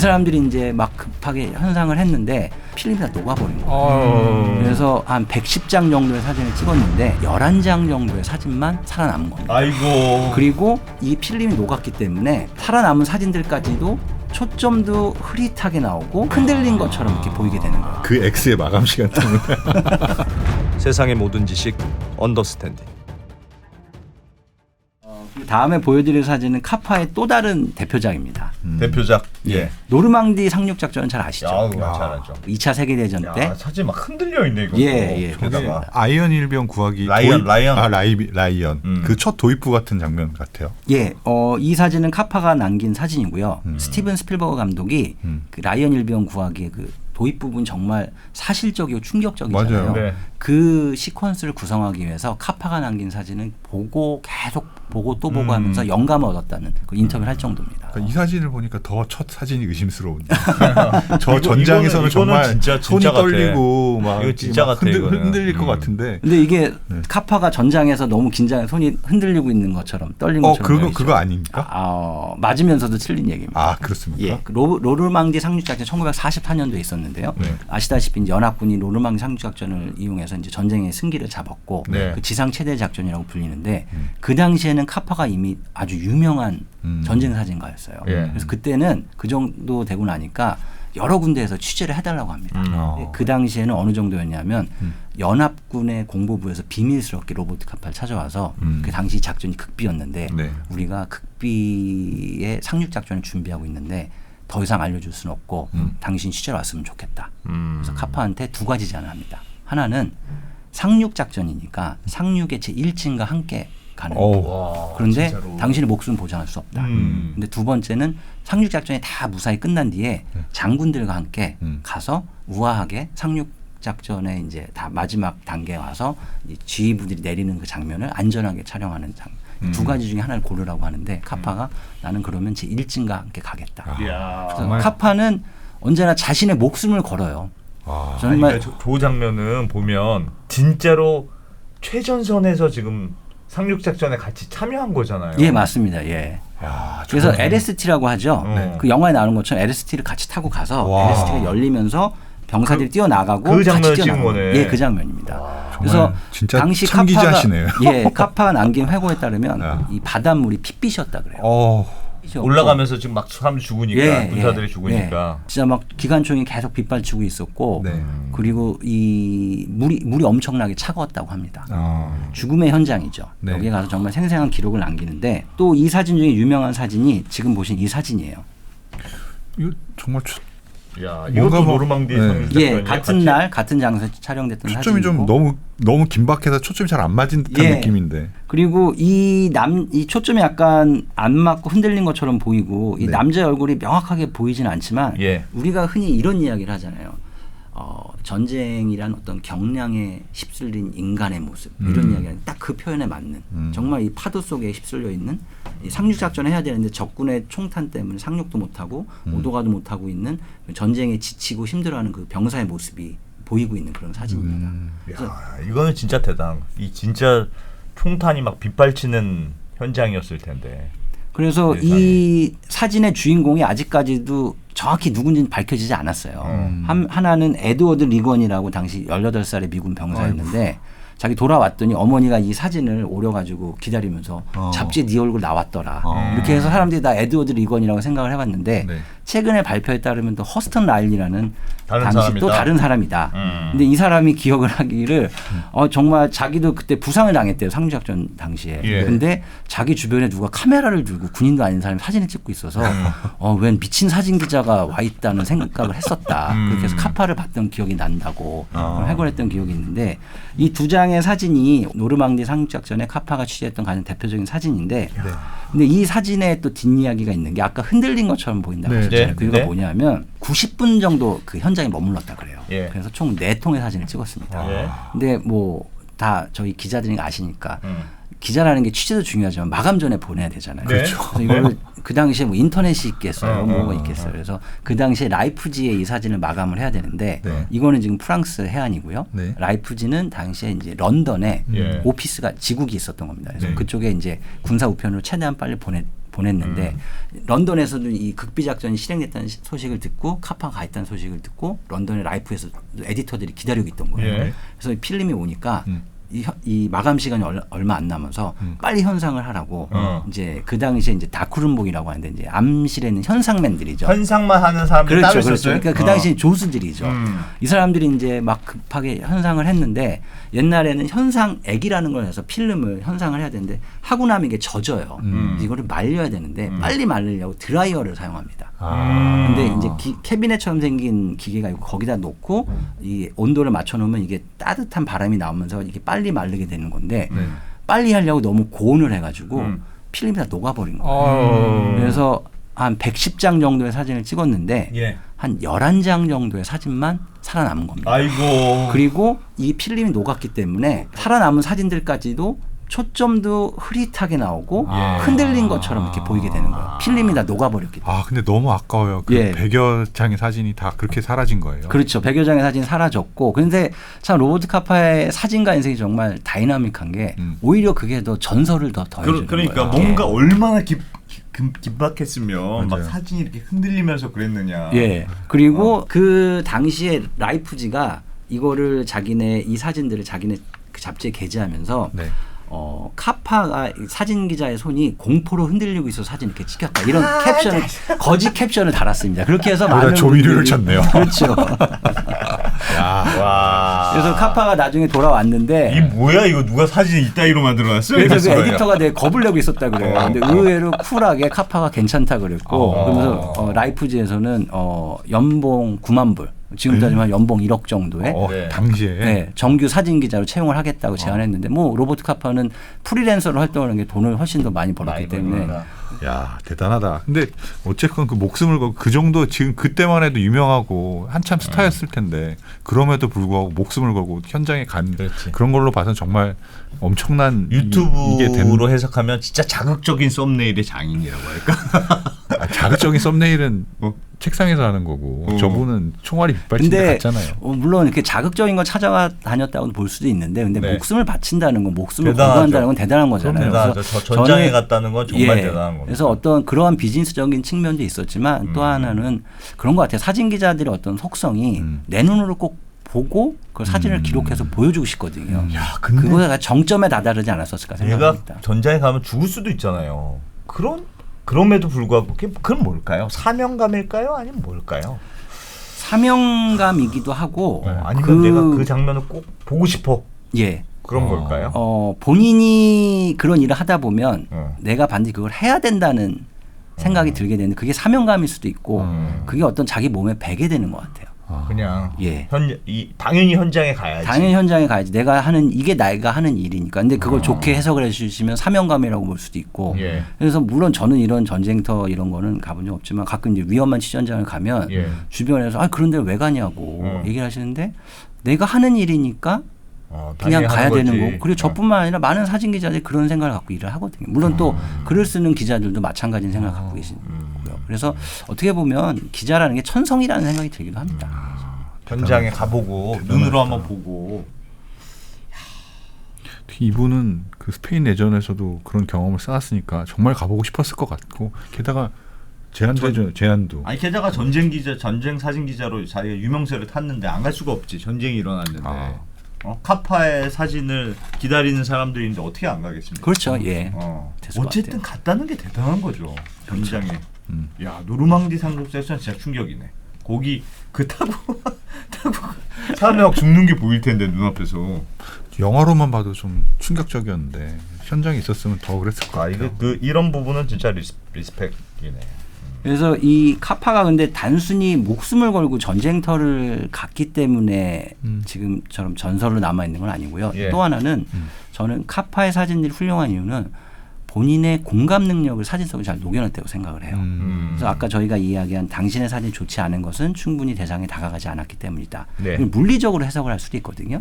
사람들이 이제 막 급하게 현상을 했는데 필름이 다 녹아버린 거예요. 그래서 한 110장 정도의 사진을 찍었는데 11장 정도의 사진만 살아남은 겁니다. 아이고. 그리고 이 필름이 녹았기 때문에 살아남은 사진들까지도 초점도 흐릿하게 나오고 흔들린 것처럼 이렇게 보이게 되는 거예요. 그 X의 마감 시간 때문에. 세상의 모든 지식 언더스탠딩. 다음에 보여드릴 사진은 카파의 또 다른 대표작입니다. 대표작. 예. 노르망디 상륙작전은 잘 아시죠? 잘 알죠. 2차 세계대전 때. 사진 막 흔들려 있네 이거. 예. 게다가 아이언 일병 구하기 라이언. 라이언. 그 첫 도입부 같은 장면 같아요. 예, 이 사진은 카파가 남긴 사진이고요. 스티븐 스필버그 감독이 그 라이언 일병 구하기의 그 도입 부분 정말 사실적이고 충격적이잖아요. 맞아요. 네. 그 시퀀스를 구성하기 위해서 카파가 남긴 사진은 계속 보고 또 보고 하면서 영감을 얻었다는 그 인터뷰를 할 정도입니다. 그러니까 이 사진을 보니까 더 첫 사진이 의심스러운데. 저 전장에서는 정말 진짜 손이 같아. 떨리고 막 이거 진짜 같아. 흔들릴 것 같은데. 근데 이게 카파가 전장에서 너무 긴장해 손이 흔들리고 있는 것처럼 떨린 것처럼 그거 아닙니까? 맞으면서도 틀린 얘기입니다. 아, 그렇습니까? 예, 노르망디 상륙작전 1944년도에 있었는데요. 네. 아시다시피 이제 연합군이 노르망디 상륙작전을 이용해서 이제 전쟁의 승기를 잡았고 네. 그 지상 최대 작전이라고 불리는데 그 당시에는 카파가 이미 아주 유명한 전쟁 사진가였어요. 예. 그래서 그때는 그 정도 되고 나니까 여러 군데에서 취재를 해달라고 합니다. 그 당시에는 어느 정도였냐면 연합군의 공보부에서 비밀스럽게 로버트 카파를 찾아와서 그 당시 작전이 극비였는데 네. 우리가 극비의 상륙작전을 준비하고 있는데 더 이상 알려줄 수는 없고 당신 취재로 왔으면 좋겠다. 그래서 카파한테 두 가지 제안합니다. 하나는 상륙작전이니까 상륙의 제1진과 함께 가는 그런데 진짜로. 당신의 목숨 보장할 수 없다. 근데 두 번째는 상륙작전이 다 무사히 끝난 뒤에 장군들과 함께 가서 우아하게 상륙작전에 이제 다 마지막 단계에 와서 이 지휘부들이 내리는 그 장면을 안전하게 촬영하는 장면. 두 가지 중에 하나를 고르라고 하는데 카파가 나는 그러면 제1진과 함께 가겠다. 이야. 그래서 카파는 언제나 자신의 목숨을 걸어요. 정말 그러니까 조 장면은 보면 진짜로 최전선에서 지금 상륙작전에 같이 참여한 거잖아요. 예, 맞습니다. 예. 그래서 LST라고 하죠. 그 영화에 나오는 것처럼 LST를 같이 타고 가서 LST가 열리면서 병사들이 뛰어나가고 그 장면을 같이 찍은 거네. 예, 그 장면입니다. 그래서 진짜 당시 참기자시네요. 카파가 남긴 회고에 따르면 이 바닷물이 핏빛이었다 그래요. 올라가면서 지금 막 사람 죽으니까 군사들이 죽으니까 진짜 막 기관총이 계속 빗발치고 있었고 그리고 이 물이 엄청나게 차가웠다고 합니다. 죽음의 현장이죠. 네. 여기에 가서 정말 생생한 기록을 남기는데 또 이 사진 중에 유명한 사진이 지금 보신 이 사진이에요. 이거 정말 야, 이것도 노르망디 상륙작전이야. 같은 날 같은 장소에 촬영됐던 초점이 사진이고 좀 너무 긴박해서 초점이 잘 안 맞은 듯한 느낌인데. 그리고 이 초점이 약간 안 맞고 흔들린 것처럼 보이고 이 남자의 얼굴이 명확하게 보이지는 않지만 우리가 흔히 이런 이야기를 하잖아요. 전쟁이란 어떤 경량에 휩쓸린 인간의 모습 이런 이야기는 딱 그 표현에 맞는 정말 이 파도 속에 휩쓸려 있는 이 상륙작전을 해야 되는데 적군의 총탄 때문에 상륙도 못하고 오도가도 못하고 있는 전쟁에 지치고 힘들어하는 그 병사의 모습이 보이고 있는 그런 사진입니다. 야, 이거는 진짜 대단. 이 진짜 총탄이 막 빗발치는 현장이었을 텐데. 그래서 이 사진의 주인공이 아직까지도 정확히 누군지는 밝혀지지 않았어요. 하나는 에드워드 리건이라고 당시 18살의 미군 병사였는데 자기 돌아왔더니 어머니가 이 사진을 오려가지고 기다리면서 잡지에 네 얼굴 나왔더라. 이렇게 해서 사람들이 다 에드워드 리건이라고 생각을 해봤는데 최근에 발표에 따르면 또 허스턴 라일리라는 당시 또 다른 사람이다. 근데 이 사람이 기억을 하기를 정말 자기도 그때 부상을 당했대요. 상륙작전 당시에. 근데 자기 주변에 누가 카메라를 들고 군인도 아닌 사람이 사진을 찍고 있어서 웬 미친 사진 기자가 와 있다는 생각을 했었다. 그렇게 해서 카파를 봤던 기억이 난다고 해결했던 기억이 있는데 이 두 장의 사진이 노르망디 상륙작전에 카파가 취재했던 가장 대표적인 사진인데 근데 이 사진에 또 뒷이야기가 있는 게 아까 흔들린 것처럼 보인다고 하셨잖아요. 그게 뭐냐면 90분 정도 그 현장에 머물렀다 그래요. 그래서 총 4통의 사진을 찍었습니다. 근데 뭐 다 저희 기자들이 아시니까 기자라는 게 취재도 중요하지만 마감 전에 보내야 되잖아요. 그래서 이거를 그 당시에 뭐 인터넷이 있겠어요. 뭐가 있겠어요. 그래서 그 당시에 라이프지에 이 사진을 마감을 해야 되는데 이거는 지금 프랑스 해안이고요. 라이프지는 당시에 이제 런던에 오피스가 지국이 있었던 겁니다. 그래서 그쪽에 이제 군사 우편으로 최대한 빨리 보냈는데 런던에서도 이 극비 작전이 실행됐다는 소식을 듣고 카파가 가 있다는 소식을 듣고 런던의 라이프에서 에디터들이 기다리고 있던 거예요. 예. 그래서 이 필름이 오니까 이 마감 시간이 얼마 안 남아서 빨리 현상을 하라고 이제 그 당시에 이제 다크룸복이라고 하는데 이제 암실에 있는 현상맨들이죠. 현상만 하는 사람들이 따로 그렇죠. 있었어요. 그러니까 그 당시 조수들이죠. 이 사람들이 이제 막 급하게 현상을 했는데 옛날에는 현상액이라는 걸 해서 필름을 현상을 해야 되는데 하고 나면 이게 젖어요. 이거를 말려야 되는데 빨리 말리려고 드라이어를 사용합니다. 근데 이제 캐비넷처럼 생긴 기계가 있고 거기다 놓고 이 온도를 맞춰 놓으면 이게 따뜻한 바람이 나오면서 이게 빨리 마르게 되는 건데 빨리 하려고 너무 고온을 해가지고 필름이 다 녹아버린 거예요. 그래서 한 110장 정도의 사진을 찍었는데 예. 한 11장 정도의 사진만 살아남은 겁니다. 아이고. 그리고 이 필름이 녹았기 때문에 살아남은 사진들까지도 초점도 흐릿하게 나오고 흔들린 것처럼 이렇게 보이게 되는 거예요. 필름이 다 녹아버렸기 때문에. 아 근데 너무 아까워요. 그 예. 100여 장의 사진이 다 그렇게 사라진 거예요. 그렇죠. 100여 장의 사진이 사라졌고 그런데 참 로버트 카파의 사진가 인생이 정말 다이나믹한 게 오히려 그게 더 전설을 더 더해주는 그러니까 거예요. 뭔가 얼마나 긴박했으면 막 맞아요. 사진이 이렇게 흔들리면서 그랬느냐. 예. 그리고 그 당시에 라이프지가 이거를 자기네 이 사진들을 자기네 그 잡지에 게재하면서 네. 카파가 사진 기자의 손이 공포로 흔들리고 있어 사진 이렇게 찍혔다 이런 캡션을 거짓 캡션을 달았습니다. 그렇게 해서 많은 조미료를 분들이- 쳤네요. 그렇죠. 와. 그래서 카파가 나중에 돌아왔는데 이 뭐야 이거 누가 사진 이따위로 만들어놨어? 그래서 그 이랬을 거예요. 에디터가 되게 겁을 내고 있었다 그래요. 근데 의외로 쿨하게 카파가 괜찮다 그랬고 그러면서 라이프지에서는 연봉 9만 불 지금 따지면 연봉 1억 정도의 네. 당시에 네, 정규 사진 기자로 채용을 하겠다고 제안했는데 뭐 로버트 카파는 프리랜서로 활동하는 게 돈을 훨씬 더 많이 벌었기 때문에 야 대단하다. 근데 어쨌건 그 목숨을 걸고 그 정도 지금 그때만 해도 유명하고 한참 스타였을 텐데 그럼에도 불구하고 목숨을 걸고 현장에 간 그렇지. 그런 걸로 봐서는 정말 엄청난 이게 유튜브로 해석하면 진짜 자극적인 썸네일의 장인이라고 할까? 자극적인 썸네일은 책상에서 하는 거고 저분은 총알이 빗발친데 근데 갔잖아요. 물론 이렇게 자극적인 거 찾아가 다녔다고 볼 수도 있는데 근데 네. 목숨을 바친다는 건 목숨을 대단하죠. 거부한다는 건 대단한 거잖아요. 대단하죠. 저 전장에 갔다는 건 정말 대단한 겁니다. 그래서 어떤 그러한 비즈니스적인 측면도 있었지만 또 하나는 그런 것 같아요. 사진 기자들의 어떤 속성이 내 눈으로 꼭 보고 그 사진을 기록해서 보여주고 싶거든요. 야, 근데 그거가 정점에 다다르지 않았었을까 얘가 생각합니다. 전장에 가면 죽을 수도 있잖아요. 그럼에도 불구하고 그건 뭘까요? 사명감일까요? 아니면 뭘까요? 사명감이기도 하고 아니면 내가 그 장면을 꼭 보고 싶어. 예. 그런 걸까요? 본인이 그런 일을 하다 보면 어. 내가 반드시 그걸 해야 된다는 생각이 들게 되는데 그게 사명감일 수도 있고 그게 어떤 자기 몸에 배게 되는 것 같아요. 그냥 예. 당연히 현장에 가야지. 당연히 현장에 가야지. 내가 하는 일이니까. 근데 그걸 좋게 해석을 해주시면 사명감이라고 볼 수도 있고. 예. 그래서 물론 저는 이런 전쟁터 이런 거는 가본 적 없지만 가끔 이제 위험한 지전장을 가면 예. 주변에서 그런 데를 왜 가냐고 얘기를 하시는데 내가 하는 일이니까 그냥 당연히 가야 하는 되는 거지. 거고. 그리고 저뿐만 아니라 많은 사진 기자들이 그런 생각을 갖고 일을 하거든요. 물론 또 글을 쓰는 기자들도 마찬가지인 생각을 갖고 계시고요. 그래서 어떻게 보면 기자라는 게 천성이라는 생각이 들기도 합니다. 현장에 가보고 눈으로 한번 보고. 이분은 그 스페인 내전에서도 그런 경험을 쌓았으니까 정말 가보고 싶었을 것 같고 게다가 제안도 아니 게다가 전쟁 사진 기자로 자기가 유명세를 탔는데 안 갈 수가 없지. 전쟁이 일어났는데. 카파의 사진을 기다리는 사람들이 있는데 어떻게 안 가겠습니까? 그렇죠. 예. 됐을 것 어쨌든 같아요. 갔다는 게 대단한 거죠. 현장에. 야 노르망디 상륙작전 진짜 충격이네. 거기 타고 사람이 죽는 게 보일 텐데 눈앞에서. 영화로만 봐도 좀 충격적이었는데 현장에 있었으면 더 그랬을 것 같아요. 이런 부분은 진짜 리스펙이네. 그래서 이 카파가 근데 단순히 목숨을 걸고 전쟁터를 갔기 때문에 지금처럼 전설로 남아 있는 건 아니고요. 예. 또 하나는 저는 카파의 사진들이 훌륭한 이유는 본인의 공감 능력을 사진 속에 잘 녹여놨다고 생각을 해요. 그래서 아까 저희가 이야기한 당신의 사진이 좋지 않은 것은 충분히 대상에 다가가지 않았기 때문이다. 네. 물리적으로 해석을 할 수도 있거든요.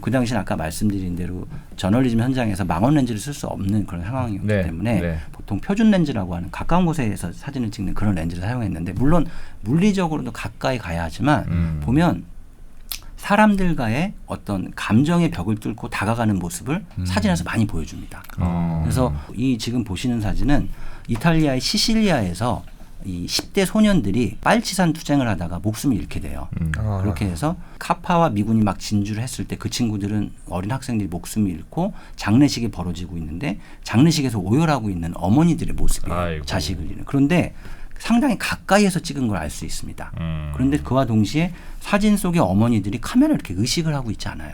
그 당시는 아까 말씀드린 대로 저널리즘 현장에서 망원 렌즈를 쓸 수 없는 그런 상황이었기 네. 때문에 네. 보통 표준 렌즈라고 하는 가까운 곳에서 사진을 찍는 그런 렌즈를 사용했는데 물론 물리적으로도 가까이 가야 하지만 보면 사람들과의 어떤 감정의 벽을 뚫고 다가가는 모습을 사진에서 많이 보여줍니다. 그래서 이 지금 보시는 사진은 이탈리아의 시실리아에서 이 10대 소년들이 빨치산 투쟁을 하다가 목숨을 잃게 돼요. 그렇게 해서 카파와 미군이 막 진주를 했을 때 그 친구들은 어린 학생들이 목숨을 잃고 장례식이 벌어지고 있는데 장례식에서 오열하고 있는 어머니들의 모습이에요. 아이고. 자식을 잃는. 그런데 상당히 가까이에서 찍은 걸 알 수 있습니다. 그런데 그와 동시에 사진 속의 어머니들이 카메라를 이렇게 의식을 하고 있지 않아요.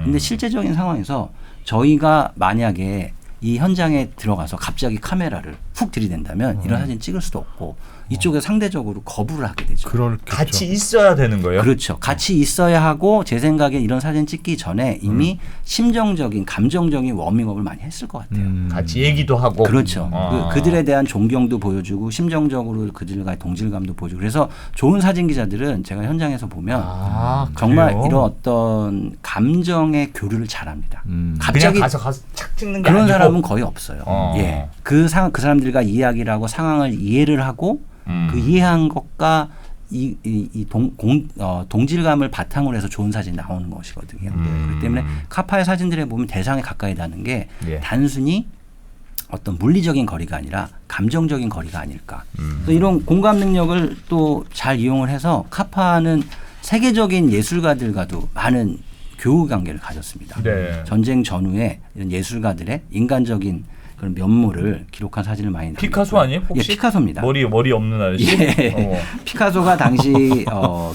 근데 실제적인 상황에서 저희가 만약에 이 현장에 들어가서 갑자기 카메라를 훅 들이댄다면 이런 사진 찍을 수도 없고 이쪽에 상대적으로 거부를 하게 되죠. 그렇겠죠. 같이 있어야 되는 거예요? 그렇죠. 같이 있어야 하고 제 생각에 이런 사진 찍기 전에 이미 심정적인 감정적인 워밍업을 많이 했을 것 같아요. 같이 얘기도 하고. 그렇죠. 그들에 대한 존경도 보여주고 심정적으로 그들과의 동질감도 보여주고 그래서 좋은 사진 기자들은 제가 현장에서 보면 정말 그래요? 이런 어떤 감정의 교류를 잘합니다. 그냥 갑자기 가서 착 찍는 게 그런 아니고. 사람은 거의 없어요. 예. 그 사람들과 이야기를 하고 상황을 이해를 하고 그 이해한 것과 동질감을 바탕으로 해서 좋은 사진이 나오는 것이거든요. 그렇기 때문에 카파의 사진들에 보면 대상에 가까이 다는 게 예. 단순히 어떤 물리적인 거리가 아니라 감정적인 거리가 아닐까. 그래서 이런 공감 능력을 또 잘 이용을 해서 카파는 세계적인 예술가들과도 많은 교우 관계를 가졌습니다. 네. 전쟁 전후에 이런 예술가들의 인간적인 그런 면모를 기록한 사진을 많이 피카소 남겼고요. 아니에요? 혹시? 예, 피카소입니다. 머리 없는 아저씨? 예. 피카소가 당시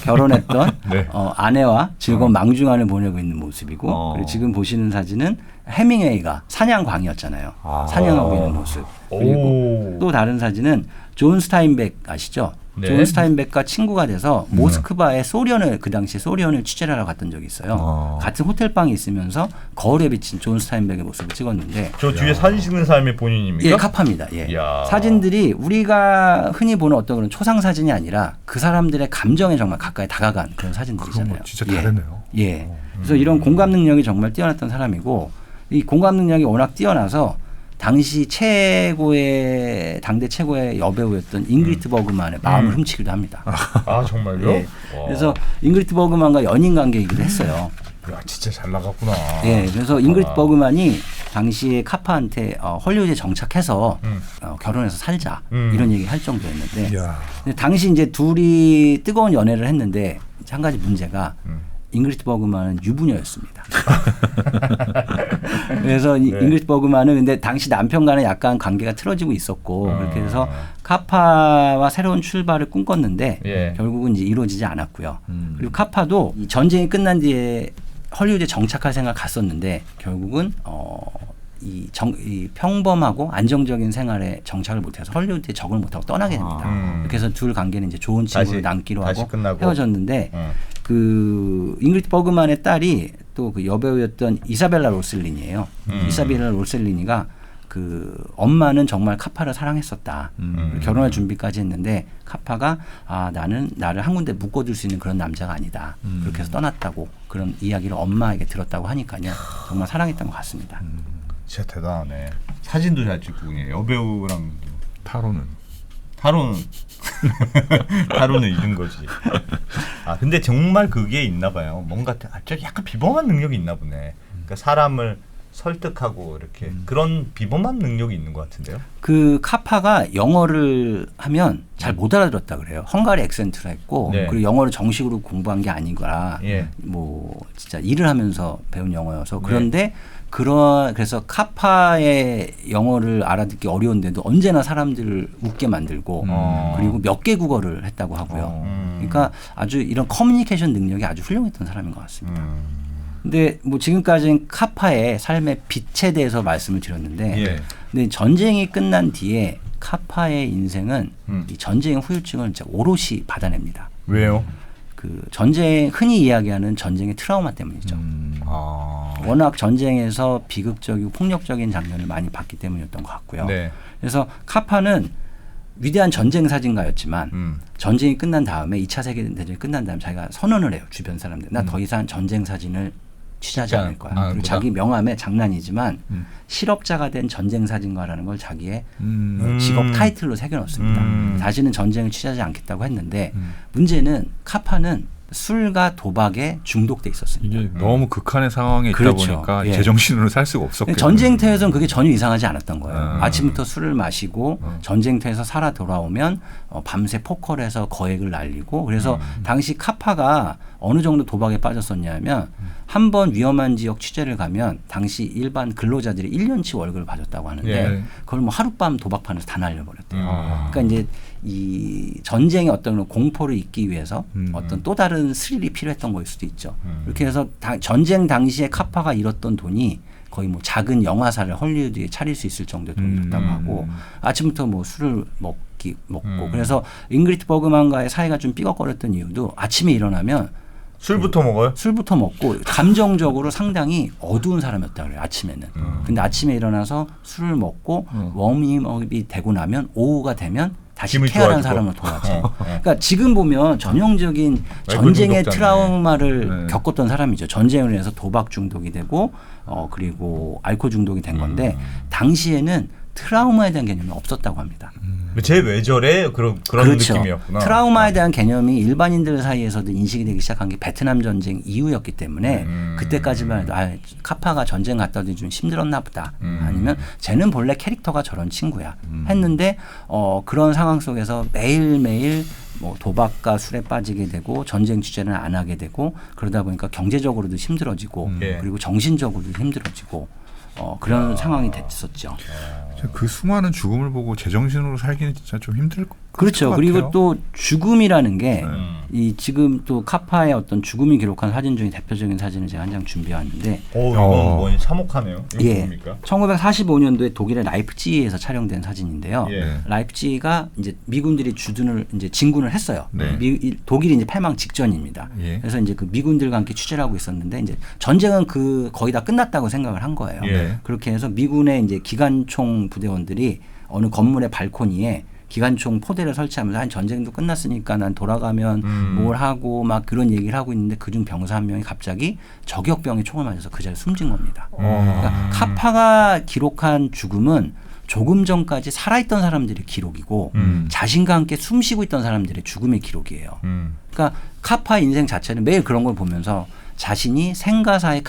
결혼했던 네. 아내와 즐거운 망중한을 보내고 있는 모습이고 그리고 지금 보시는 사진은 해밍웨이가 사냥광이었잖아요. 사냥하고 있는 모습. 그리고 또 다른 사진은 존 스타인백 아시죠? 네. 존 스타인백과 친구가 돼서 모스크바에 소련을 그 당시 소련을 취재를 하러 갔던 적이 있어요. 같은 호텔방에 있으면서 거울에 비친 존 스타인백의 모습을 찍었는데 저 뒤에 사진 찍는 사람이 본인입니까? 예, 카파입니다. 예. 이야. 사진들이 우리가 흔히 보는 어떤 그런 초상 사진이 아니라 그 사람들의 감정에 정말 가까이 다가간 그런 사진들이잖아요. 그런 거 진짜 다르네요. 예. 그래서 이런 공감 능력이 정말 뛰어났던 사람이고 이 공감 능력이 워낙 뛰어나서 당시 당대 최고의 여배우였던 잉그리트 버그만의 마음을 훔치기도 합니다. 아 정말요? 예. 그래서 잉그리트 버그만과 연인 관계이기도 했어요. 야 진짜 잘 나갔구나. 예, 그래서 잉그리트 버그만이 당시에 카파한테 헐리우드에 정착해서 결혼해서 살자 이런 얘기 할 정도였는데 이야. 근데 당시 이제 둘이 뜨거운 연애를 했는데 한 가지 문제가 잉그리트 버그만은 유부녀였습니다. 그래서 잉그리트 버그만은 근데 당시 남편과는 약간 관계가 틀어지고 있었고 그렇게 해서 카파와 새로운 출발을 꿈꿨는데 예. 결국은 이제 이루어지지 않았고요. 그리고 카파도 이 전쟁이 끝난 뒤에 헐리우드에 정착할 생각 갔었는데 결국은 이 평범하고 안정적인 생활에 정착을 못해서 헐리우드에 적응을 못하고 떠나게 됩니다. 그렇게 해서 둘 관계는 이제 좋은 친구로 남기로 하고 끝나고. 헤어졌는데 그 잉그리트 버그만의 딸이 또 그 여배우였던 이사벨라 로셀리니예요. 이사벨라 로셀리니가 그 엄마는 정말 카파를 사랑했었다. 결혼할 준비까지 했는데 카파가 나는 나를 한 군데 묶어둘 수 있는 그런 남자가 아니다. 그렇게 해서 떠났다고 그런 이야기를 엄마에게 들었다고 하니까요. 정말 사랑했던 것 같습니다. 진짜 대단하네. 사진도 잘 찍고 그냥 여배우랑 타로는 이런 거지. 근데 정말 그게 있나 봐요. 뭔가 약간 비범한 능력이 있나 보네. 그러니까 사람을 설득하고 이렇게 그런 비범한 능력이 있는 것 같은데요. 그 카파가 영어를 하면 잘 못 알아들었다 그래요. 헝가리 액센트로 했고 네. 그리고 영어를 정식으로 공부한 게 아니거나 예. 뭐 진짜 일을 하면서 배운 영어여서 그런데 그래서 카파의 영어를 알아듣기 어려운데도 언제나 사람들을 웃게 만들고 그리고 몇 개 국어를 했다고 하고요. 그러니까 아주 이런 커뮤니케이션 능력이 아주 훌륭했던 사람인 것 같습니다. 근데 뭐 지금까지는 카파의 삶의 빛에 대해서 말씀을 드렸는데 예. 근데 전쟁이 끝난 뒤에 카파의 인생은 이 전쟁의 후유증을 진짜 오롯이 받아냅니다. 왜요? 그 전쟁 흔히 이야기하는 전쟁의 트라우마 때문이죠. 워낙 전쟁에서 비극적이고 폭력적인 장면을 많이 봤기 때문이었던 것 같고요. 네. 그래서 카파는 위대한 전쟁 사진가였지만 전쟁이 끝난 다음에 2차 세계대전이 끝난 다음에 자기가 선언을 해요. 주변 사람들. 나 더 이상 전쟁 사진을 취재하지 않을 거야. 그리고 자기 명함에 장난이지만 실업자가 된 전쟁 사진가라는 걸 자기의 직업 타이틀로 새겨놓습니다. 다시는 전쟁을 취재하지 않겠다고 했는데 문제는 카파는 술과 도박에 중독돼 있었습니다. 이게 너무 극한의 상황에 있다 그렇죠. 보니까 예. 제정신으로 살 수가 없었겠네요. 전쟁터에서는 그게 전혀 이상하지 않았던 거예요. 아. 아침부터 술을 마시고 전쟁터에서 살아 돌아오면 밤새 포커를 해서 거액을 날리고 그래서 당시 카파가 어느 정도 도박에 빠졌었냐면 한 번 위험한 지역 취재를 가면 당시 일반 근로자들이 1년치 월급을 받았다고 하는데 예. 그걸 뭐 하룻밤 도박판에서 다 날려버렸대요. 아. 그러니까 이제 이 전쟁의 어떤 공포를 잊기 위해서 어떤 또 다른 스릴이 필요했던 거일 수도 있죠. 이렇게 해서 전쟁 당시에 카파가 잃었던 돈이 거의 뭐 작은 영화사를 헐리우드에 차릴 수 있을 정도의 돈이었다고 하고 아침부터 뭐 술을 먹고 그래서 잉그리트 버그만과의 사이가 좀 삐걱거렸던 이유도 아침에 일어나면 술부터 먹어요? 술부터 먹고 감정적으로 상당히 어두운 사람이었다 그래요. 아침에는. 근데 아침에 일어나서 술을 먹고 워밍업이 되고 나면 오후가 되면 다시 기분이 쾌활한 좋아지고. 사람을 도와줘. 그러니까 지금 보면 전형적인 전쟁의 중독자네. 트라우마를 네. 겪었던 사람이죠. 전쟁을 해서 도박 중독이 되고 그리고 알코올 중독이 된 건데 당시에는 트라우마에 대한 개념이 없었다고 합니다. 쟤 왜 저래? 그런 그렇죠. 느낌이었구나. 트라우마에 대한 개념이 일반인들 사이에서도 인식이 되기 시작한 게 베트남 전쟁 이후였기 때문에 그때까지만 해도 카파가 전쟁 갔다 오더니 좀 힘들었나 보다. 아니면 쟤는 본래 캐릭터가 저런 친구야. 했는데 그런 상황 속에서 매일매일 뭐 도박과 술에 빠지게 되고 전쟁 취재는 안 하게 되고 그러다 보니까 경제적으로도 힘들어지고 예. 그리고 정신적으로도 힘들어지고 그런 상황이 됐었죠. 그 수많은 죽음을 보고 제정신으로 살기는 진짜 좀 힘들 것 그렇죠. 같아요. 그리고 또 죽음이라는 게 이 지금 또 카파의 어떤 죽음이 기록한 사진 중에 대표적인 사진을 제가 한 장 준비해왔는데 이건 뭐 사목하네요. 이거 예, 뭡니까? 1945년도에 독일의 라이프치히에서 촬영된 사진인데요. 예. 라이프치히가 이제 미군들이 주둔을 이제 진군을 했어요. 네. 독일이 이제 패망 직전입니다. 예. 그래서 이제 그 미군들과 함께 취재를 하고 있었는데 이제 전쟁은 거의 다 끝났다고 생각을 한 거예요. 예. 그렇게 해서 미군의 이제 기관총 부대원들이 어느 건물의 발코니에 기관총 포대를 설치하면서 한 전쟁도 끝났으니까 난 돌아가면 뭘 하고 막 그런 얘기를 하고 있는데 그중 병사 한 명이 갑자기 저격병에 총을 맞아서 그 자리에 숨진 겁니다. 그러니까 카파가 기록한 죽음은 조금 전까지 살아있던 사람들의 기록이고 자신과 함께 숨쉬고 있던 사람들의 죽음의 기록이에요. 그러니까 카파 인생 자체는 매일 그런 걸 보면서 자신이 생가사의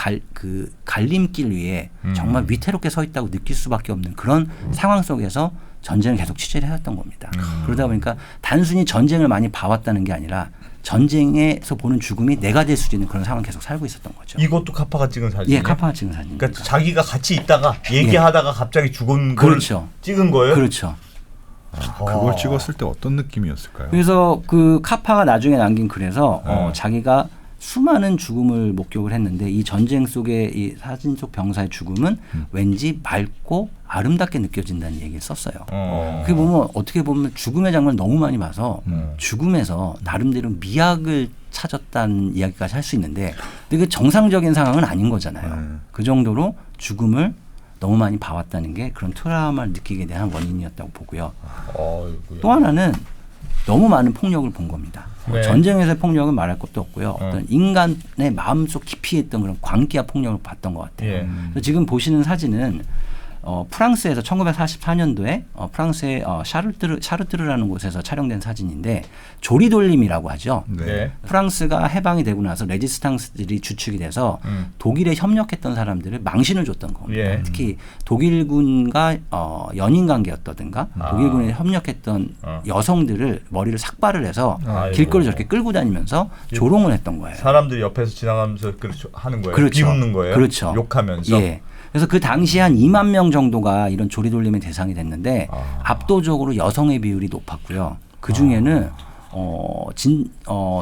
갈림길 위에 정말 위태롭게 서 있다고 느낄 수밖에 없는 그런 상황 속에서 전쟁을 계속 취재를 해왔던 겁니다. 그러다 보니까 단순히 전쟁을 많이 봐왔다는 게 아니라 전쟁에서 보는 죽음이 내가 될 수도 있는 그런 상황을 계속 살고 있었던 거죠. 이것도 카파가 찍은 사진이에요? 예, 카파가 찍은 사진입니다. 그러니까 자기가 같이 있다가 얘기하다가 갑자기 죽은 걸 그렇죠. 찍은 거예요? 그렇죠. 그걸 찍었을 때 어떤 느낌이었을까요? 그래서 그 카파가 나중에 남긴 글에서 자기가 수많은 죽음을 목격을 했는데 이 전쟁 속의 이 사진 속 병사의 죽음은 왠지 맑고 아름답게 느껴진다는 얘기를 썼어요. 그게 보면 어떻게 보면 죽음의 장면을 너무 많이 봐서 죽음에서 나름대로 미학을 찾았다는 이야기까지 할 수 있는데 근데 그 정상적인 상황은 아닌 거잖아요. 그 정도로 죽음을 너무 많이 봐왔다는 게 그런 트라우마를 느끼게 된 원인이었다고 보고요. 또 하나는 너무 많은 폭력을 본 겁니다. 네. 전쟁에서의 폭력은 말할 것도 없고요. 어떤 인간의 마음속 깊이에 있던 그런 광기와 폭력을 봤던 것 같아요. 예. 그래서 지금 보시는 사진은 프랑스에서 1944년도에 프랑스의 샤르트르라는 곳에서 촬영된 사진인데 조리돌림이라고 하죠. 네. 프랑스가 해방이 되고 나서 레지스탕스들이 주축이 돼서 독일에 협력했던 사람들을 망신을 줬던 겁니다. 예. 특히 독일군과 연인 관계였다든가 독일군에 협력했던 여성들을 머리를 삭발을 해서 아이고. 길거리 저렇게 끌고 다니면서 조롱을 했던 거예요. 사람들이 옆에서 지나가면서 하는 거예요? 그렇죠. 비웃는 거예요? 그렇죠. 욕하면서? 예. 그래서 그 당시 한 2만 명 정도가 이런 조리돌림의 대상이 됐는데 압도적으로 여성의 비율이 높았고요. 그 중에는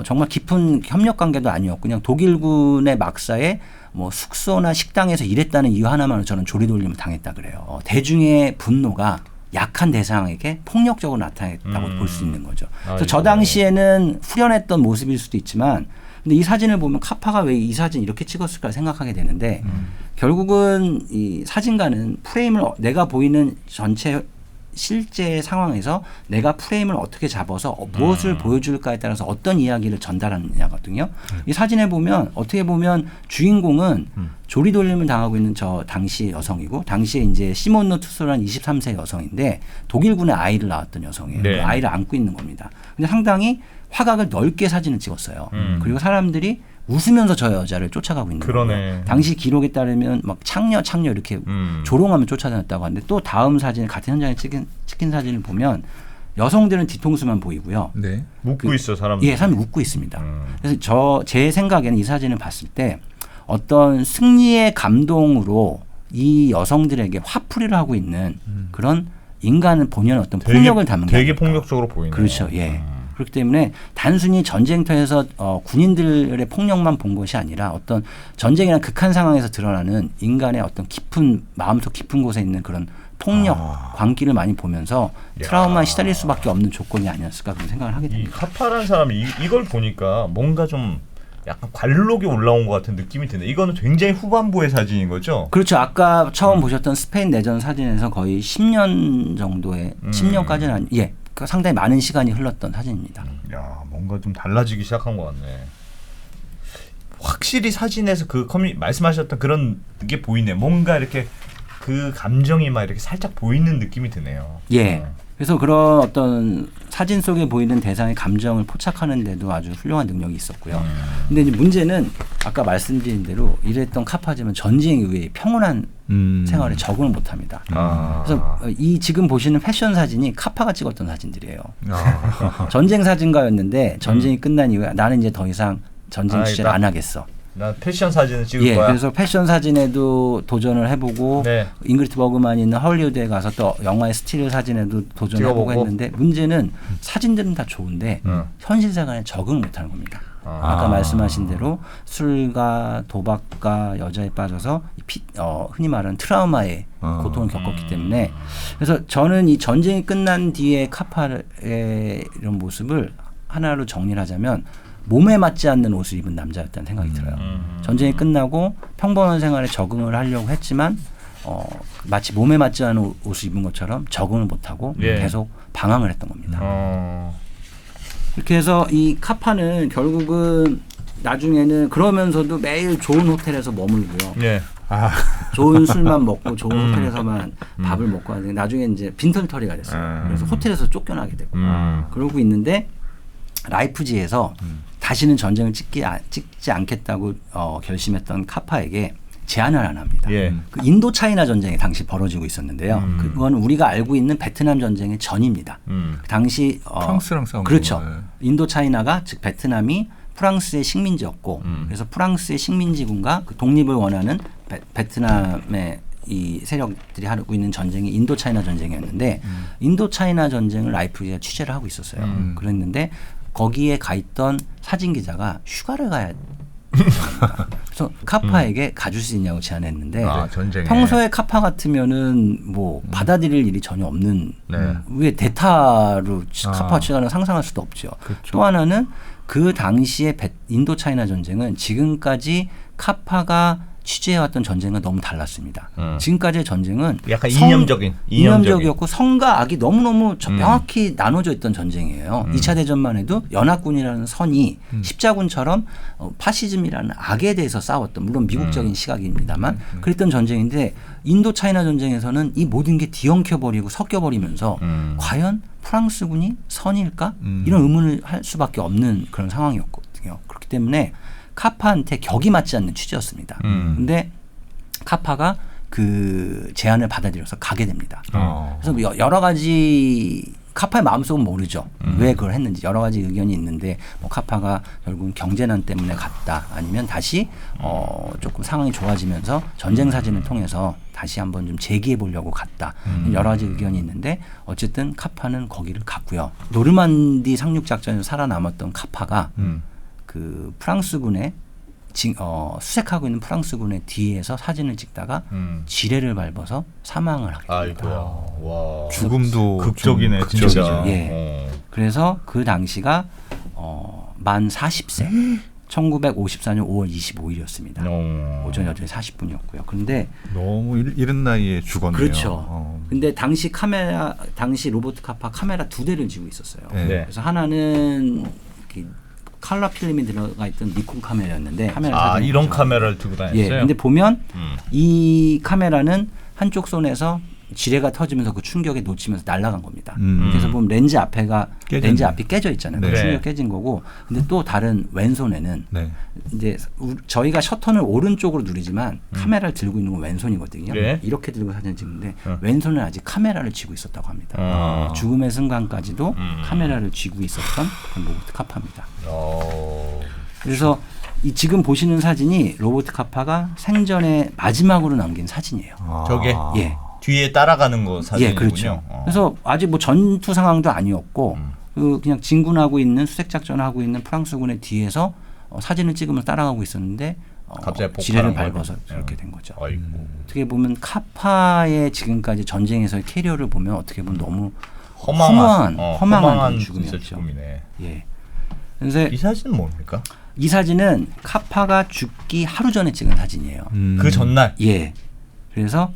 정말 깊은 협력 관계도 아니었고 그냥 독일군의 막사에 뭐 숙소나 식당에서 일했다는 이유 하나만으로 저는 조리돌림을 당했다 그래요. 대중의 분노가 약한 대상에게 폭력적으로 나타났다고 볼 수 있는 거죠. 그래서 저 당시에는 후련했던 모습일 수도 있지만 근데 이 사진을 보면 카파가 왜 이 사진 이렇게 찍었을까 생각하게 되는데 결국은 이 사진가는 프레임을 내가 보이는 전체 실제 상황에서 내가 프레임을 어떻게 잡아서 무엇을 보여줄까에 따라서 어떤 이야기를 전달하느냐거든요. 이 사진에 보면 어떻게 보면 주인공은 조리돌림을 당하고 있는 저 당시의 여성이고 당시에 이제 시몬노 투소라는 23세 여성인데 독일군의 아이를 낳았던 여성이에요. 네. 그 아이를 안고 있는 겁니다. 근데 상당히 화각을 넓게 사진을 찍었어요. 그리고 사람들이 웃으면서 저 여자를 쫓아가고 있는 그러네. 거예요. 당시 기록에 따르면 막 창녀 이렇게 조롱하며 쫓아다녔다고 하는데 또 다음 사진 같은 현장에 찍힌 사진을 보면 여성들은 뒤통수만 보이고요. 네. 웃고 있어 사람들. 예, 사람이 웃고 있습니다. 그래서 제 생각에는 이 사진을 봤을 때 어떤 승리의 감동으로 이 여성들에게 화풀이를 하고 있는 그런 인간은 본연의 어떤 폭력을 담은 게 되게 아닐까. 폭력적으로 보이네. 그렇죠. 예. 그렇기 때문에 단순히 전쟁터에서 군인들의 폭력만 본 것이 아니라 어떤 전쟁이란 극한 상황에서 드러나는 인간의 어떤 깊은 마음속 깊은 곳에 있는 그런 폭력, 광기를 많이 보면서 트라우마에 시달릴 수밖에 없는 조건이 아니었을까 그런 생각을 하게 이 됩니다. 카파라는 사람이 이걸 보니까 뭔가 좀 약간 관록이 올라온 것 같은 느낌이 드네. 이거는 굉장히 후반부의 사진인 거죠? 그렇죠. 아까 처음 보셨던 스페인 내전 사진에서 거의 10년 정도의 10년까지는 아니, 예, 그러니까 상당히 많은 시간이 흘렀던 사진입니다. 야, 뭔가 좀 달라지기 시작한 것 같네. 확실히 사진에서 그 말씀하셨던 그런 게 보이네. 뭔가 이렇게 그 감정이 막 이렇게 살짝 보이는 느낌이 드네요. 예. 그래서 그런 어떤 사진 속에 보이는 대상의 감정을 포착하는 데도 아주 훌륭한 능력이 있었고요. 근데 이제 문제는 아까 말씀드린 대로 이랬던 카파지만 전쟁 이후에 평온한 생활에 적응을 못합니다. 그래서 이 지금 보시는 패션 사진이 카파가 찍었던 사진들이에요. 전쟁 사진가였는데 전쟁이 끝난 이후에 나는 이제 더 이상 전쟁 취재를 안 하겠어. 나 패션 사진을 찍을 예, 거야. 그래서 패션 사진에도 도전을 해보고 네. 잉그리트 버그만이 있는 헐리우드에 가서 또 영화의 스틸 사진에도 도전해보고 찍어보고. 했는데 문제는 사진들은 다 좋은데 현실 생활에 적응 못하는 겁니다. 아까 말씀하신 대로 술과 도박과 여자에 빠져서 흔히 말하는 트라우마의 고통을 겪었기 때문에 그래서 저는 이 전쟁이 끝난 뒤에 카파의 이런 모습을 하나로 정리를 하자면 몸에 맞지 않는 옷을 입은 남자였다는 생각이 들어요. 전쟁이 끝나고 평범한 생활에 적응을 하려고 했지만 마치 몸에 맞지 않은 옷을 입은 것처럼 적응을 못하고 예. 계속 방황을 했던 겁니다. 이렇게 해서 이 카파는 결국은 나중에는 그러면서도 매일 좋은 호텔에서 머물고요. 예. 좋은 술만 먹고 좋은 호텔에서만 밥을 먹고 하는데 나중에 이제 빈털터리가 됐어요. 그래서 호텔에서 쫓겨나게 되고 그러고 있는데 라이프지에서 다시는 전쟁을 찍지 않겠다고 결심했던 카파에게 제안을 하나 합니다. 예. 그 인도 차이나 전쟁이 당시 벌어지고 있었는데요. 그건 우리가 알고 있는 베트남 전쟁의 전입니다. 그 당시 프랑스랑 싸운 그렇죠. 거예요. 인도 차이나가 즉 베트남이 프랑스의 식민지였고 그래서 프랑스의 식민지군과 그 독립을 원하는 베트남의 이 세력들이 하고 있는 전쟁이 인도 차이나 전쟁이었는데 인도 차이나 전쟁을 라이프가 취재를 하고 있었어요. 그랬는데 거기에 가 있던 사진 기자가 휴가를 가야 그래서 카파에게 가줄 수 있냐고 제안했는데 전쟁에. 평소에 카파 같으면은 뭐 받아들일 일이 전혀 없는 왜 대타로 카파 취재하는 상상할 수도 없죠. 그렇죠. 또 하나는 그 당시에 인도 차이나 전쟁은 지금까지 카파가 취재해왔던 전쟁과 너무 달랐습니다. 지금까지의 전쟁은 약간 이념적이었고 성과 악이 너무너무 명확히 나눠져 있던 전쟁이에요. 2차 대전만 해도 연합군이라는 선이 십자군처럼 파시즘이라는 악에 대해서 싸웠던 물론 미국적인 시각입니다만 그랬던 전쟁인데 인도 차이나 전쟁에서는 이 모든 게 뒤엉켜버리고 섞여버리면서 과연 프랑스군이 선일까? 이런 의문을 할 수밖에 없는 그런 상황이었거든요. 그렇기 때문에 카파한테 격이 맞지 않는 취지였습니다. 근데 카파가 그 제안을 받아들여서 가게 됩니다. 그래서 여러 가지 카파의 마음속은 모르죠. 왜 그걸 했는지 여러 가지 의견이 있는데 뭐 카파가 결국은 경제난 때문에 갔다 아니면 다시 조금 상황이 좋아지면서 전쟁 사진을 통해서 다시 한번 좀 재기해 보려고 갔다. 여러 가지 의견이 있는데 어쨌든 카파는 거기를 갔고요. 노르만디 상륙 작전에서 살아남았던 카파가 그 프랑스군의 수색하고 있는 프랑스군의 뒤에서 사진을 찍다가 지뢰를 밟아서 사망을 하게 됩니다. 아이고야. 와. 죽음도 극적이네, 좀 진짜. 극적이죠. 예. 그래서 그 당시가 만 40세 1954년 5월 25일이었습니다. 오전 8시 40분이었고요. 그런데 너무 이른 나이에 죽었네요. 그렇죠. 근데 당시 로버트 카파 카메라 2대를 쥐고 있었어요. 네. 그래서 하나는 칼라 필름이 들어가 있던 니콘 카메라였는데 이런 카메라를 들고 다녔어요? 예. 근데 보면 이 카메라는 한쪽 손에서 지뢰가 터지면서 그 충격에 놓치면서 날아간 겁니다. 그래서 보면 렌즈 앞이 깨져 있잖아요. 네. 그 충격 깨진 거고. 근데 또 다른 왼손에는 네. 이제 저희가 셔터는 오른쪽으로 누르지만 카메라를 들고 있는 건 왼손이거든요. 네. 이렇게 들고 사진 찍는데 왼손은 아직 카메라를 쥐고 있었다고 합니다. 아. 죽음의 순간까지도 카메라를 쥐고 있었던 그런 로버트 카파입니다. 그래서 이 지금 보시는 사진이 로버트 카파가 생전에 마지막으로 남긴 사진이에요. 저게 예. 뒤에 따라가는 거 사진이군요. 예, 그렇죠. 그래서 아직 뭐 전투 상황도 아니었고 그냥 진군하고 있는 수색 작전을 하고 있는 프랑스군의 뒤에서 사진을 찍으면서 따라가고 있었는데 갑자기 지뢰를 폭발한 밟아서 거죠. 그렇게 된 거죠. 아이고. 어떻게 보면 카파의 지금까지 전쟁에서의 캐리어를 보면 어떻게 보면 너무 허망한 허망한 진짜 죽음이었죠. 죽음이네. 예. 그래서 이 사진은 뭡니까? 이 사진은 카파가 죽기 하루 전에 찍은 사진이에요. 그 전날. 예. 그래서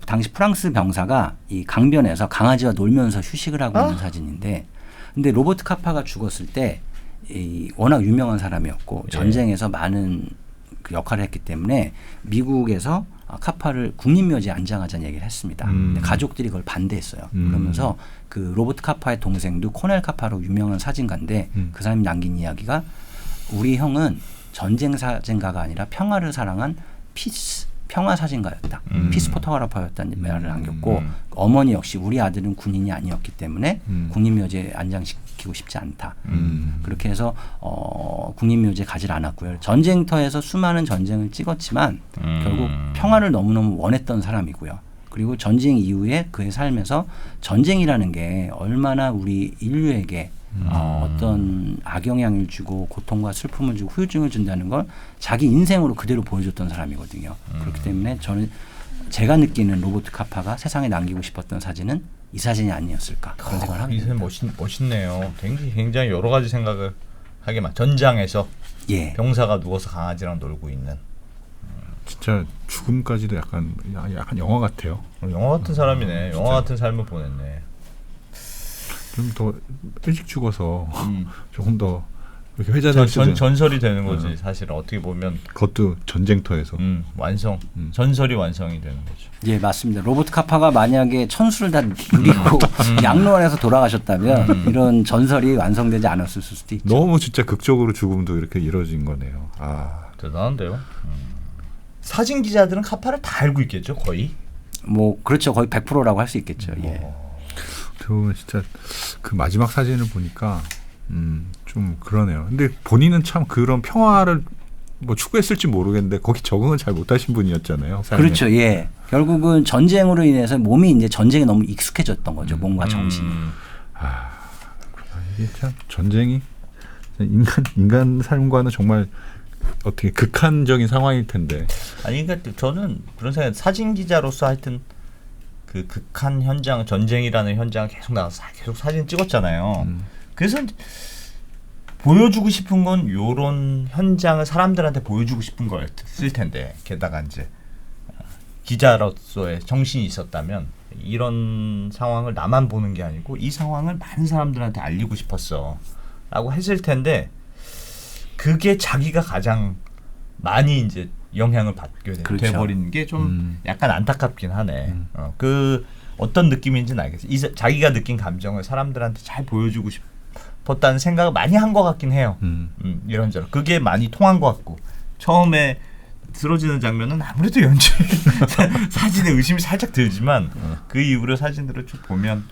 당시 프랑스 병사가 이 강변에서 강아지와 놀면서 휴식을 하고 있는 사진인데, 근데 로버트 카파가 죽었을 때 워낙 유명한 사람이었고 전쟁에서 많은 그 역할을 했기 때문에 미국에서 카파를 국립묘지에 안장하자는 얘기를 했습니다. 근데 가족들이 그걸 반대했어요. 그러면서 그 로버트 카파의 동생도 코넬 카파로 유명한 사진가인데 그 사람이 남긴 이야기가 우리 형은 전쟁 사진가가 아니라 평화를 사랑한 평화 사진가였다. 피스 포토그래퍼였다는 말을 남겼고 어머니 역시 우리 아들은 군인이 아니었기 때문에 국립묘지에 안장시키고 싶지 않다. 그렇게 해서 국립묘지에 가지 않았고요. 전쟁터에서 수많은 전쟁을 찍었지만 결국 평화를 너무너무 원했던 사람이고요. 그리고 전쟁 이후에 그의 삶에서 전쟁이라는 게 얼마나 우리 인류에게 어떤 악영향을 주고 고통과 슬픔을 주고 후유증을 준다는 걸 자기 인생으로 그대로 보여줬던 사람이거든요. 그렇기 때문에 저는 제가 느끼는 로버트 카파가 세상에 남기고 싶었던 사진은 이 사진이 아니었을까 그런 생각을 하게 이 됩니다. 사진 멋있네요. 굉장히 여러 가지 생각을 하게 전장에서 예. 병사가 누워서 강아지랑 놀고 있는 진짜 죽음까지도 약간 영화 같아요. 영화 같은 사람이네. 영화 같은 삶을 보냈네. 좀 더 일찍 죽어서 조금 더 이렇게 회자될 전설이 되는 거지. 사실 어떻게 보면 그것도 전쟁터에서 전설이 완성이 되는 거죠. 예, 맞습니다. 로버트 카파가 만약에 천수를 다 누리고 양로원에서 돌아가셨다면 이런 전설이 완성되지 않았을 수도 있죠. 너무 진짜 극적으로 죽음도 이렇게 이루어진 거네요. 대단한데요. 사진 기자들은 카파를 다 알고 있겠죠, 거의. 뭐 그렇죠, 거의 100%라고 할 수 있겠죠. 예. 저 진짜 그 마지막 사진을 보니까 좀 그러네요. 근데 본인은 참 그런 평화를 뭐 추구했을지 모르겠는데 거기 적응을 잘 못하신 분이었잖아요. 삶에. 그렇죠. 예. 결국은 전쟁으로 인해서 몸이 이제 전쟁에 너무 익숙해졌던 거죠. 몸과 정신이. 이게 참 전쟁이 인간 삶과는 정말 어떻게 극한적인 상황일 텐데. 아니 그러니까 저는 그런 생각. 사진 기자로서 하여튼 그 극한 현장, 전쟁이라는 현장을 계속 나가서 계속 사진 찍었잖아요. 그래서 보여주고 싶은 건 요런 현장을 사람들한테 보여주고 싶은 거였을 텐데, 게다가 이제 기자로서의 정신이 있었다면 이런 상황을 나만 보는 게 아니고 이 상황을 많은 사람들한테 알리고 싶었어 라고 했을 텐데, 그게 자기가 가장 많이 이제 영향을 받게 그렇죠. 돼버리는 게 좀 약간 안타깝긴 하네. 그 어떤 느낌인지는 알겠어요. 자기가 느낀 감정을 사람들한테 잘 보여주고 싶었다는 생각을 많이 한 것 같긴 해요. 이런저런 그게 많이 통한 것 같고, 처음에 쓰러지는 장면은 아무래도 연출 사진에 의심이 살짝 들지만 그 이후로 사진들을 쭉 보면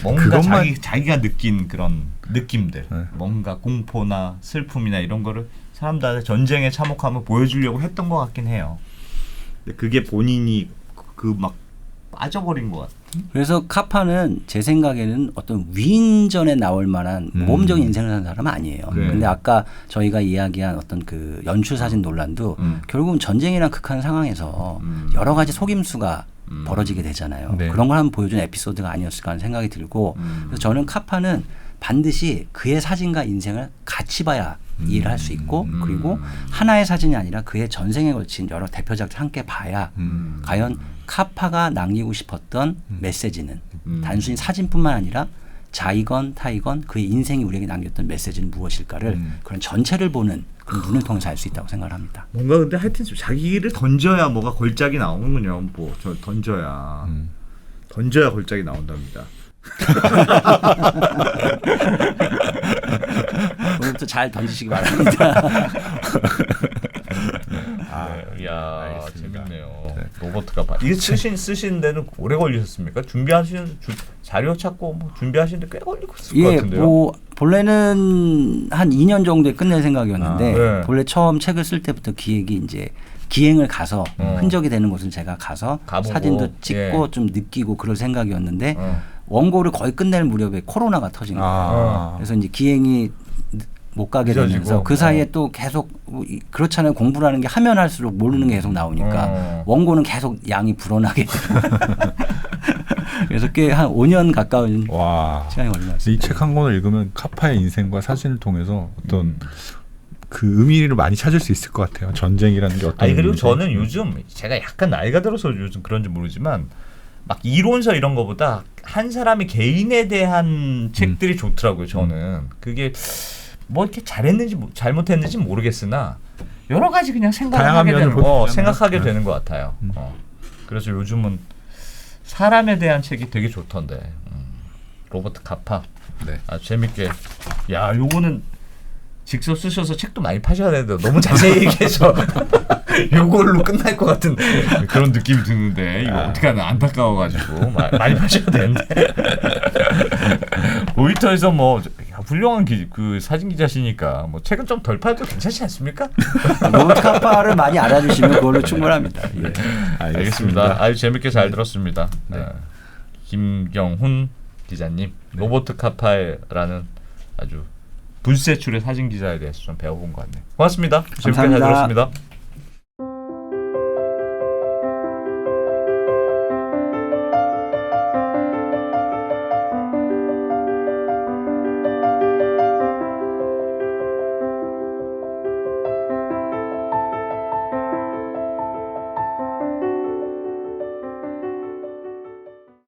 뭔가 자기가 느낀 그런 느낌들, 뭔가 공포나 슬픔이나 이런 거를 사람들한테 전쟁의 참혹함을 보여주려고 했던 것 같긴 해요. 근데 그게 본인이 그 막 빠져버린 것 같은. 그래서 카파는 제 생각에는 어떤 위인전에 나올 만한 모범적인 인생을 사는 사람은 아니에요. 근데 아까 저희가 이야기한 어떤 그 연출 사진 논란도 결국은 전쟁이란 극한 상황에서 여러 가지 속임수가 벌어지게 되잖아요. 네. 그런 걸 한번 보여준 에피소드가 아니었을까 하는 생각이 들고, 그래서 저는 카파는 반드시 그의 사진과 인생을 같이 봐야 이해를 할 수 있고, 그리고 하나의 사진이 아니라 그의 전생에 걸친 여러 대표작을 함께 봐야 과연 카파가 남기고 싶었던 메시지는 단순히 사진뿐만 아니라 자이건 타이건 그의 인생이 우리에게 남겼던 메시지는 무엇일까를 그런 전체를 보는 그런 눈을 통해서 알 수 있다고 생각을 합니다. 뭔가 근데 하여튼 자기를 던져야 뭐가 걸작이 나오는군요. 뭐 저 던져야 던져야 걸작이 나온답니다. 오늘부터 잘 던지시기 바랍니다. 이야 알겠습니다. 재밌네요. 로버트가 이게 쓰신 데는 오래 걸리셨습니까? 자료 찾고 뭐 준비하시는데 꽤 걸리고 있을 것 같은데요. 뭐 본래는 한 2년 정도에 끝낼 생각이었는데 네. 본래 처음 책을 쓸 때부터 기획이 이제 기행을 가서 흔적이 되는 곳은 제가 가서 가보고, 사진도 찍고 예. 좀 느끼고 그럴 생각이었는데 원고를 거의 끝낼 무렵에 코로나가 터진 거예요. 그래서 이제 기행이 못 가게 늦어지고. 되면서 그 사이에 또 계속 그렇잖아요. 공부라는 게 하면 할수록 모르는 게 계속 나오니까 원고는 계속 양이 불어나게 되고 그래서 꽤 한 5년 가까운 와. 시간이 걸린 것 같습니다. 이 책 한 권을 읽으면 카파의 인생과 사진을 통해서 어떤 그 의미를 많이 찾을 수 있을 것 같아요. 전쟁이라는 게 어떤 아니 그리고 의미인지. 저는 요즘 제가 약간 나이가 들어서 요즘 그런지 모르지만 막 이론서 이런 거보다 한 사람의 개인에 대한 책들이 좋더라고요. 저는 그게 뭐 이렇게 잘했는지 잘못했는지 모르겠으나 여러 가지 그냥 다양한 생각하게 면을 되는, 볼 수 있잖아요. 생각하게 되는 것 같아요. 그래서 요즘은 사람에 대한 책이 되게 좋던데 로버트 카파 네. 아주 재밌게 야 요거는 직접 쓰셔서 책도 많이 파셔야 되는데 너무 자세히 얘기해서 요걸로 끝날 것 같은 그런 느낌이 드는데 이거 어떡하나 안타까워가지고 많이 파셔야 되는데 로이터에서 뭐 훌륭한 그 사진 기자시니까 뭐 책은 좀 덜 팔도 괜찮지 않습니까? 로버트 카파를 많이 알아주시면 그걸로 충분합니다. 예. 알겠습니다. 아주 재밌게 잘 들었습니다. 네. 김경훈 기자님 로버트 카파라는 아주 분세출의 사진 기자에 대해서 좀 배워본 것 같네요. 고맙습니다. 재밌게 잘 감사합니다. 들었습니다.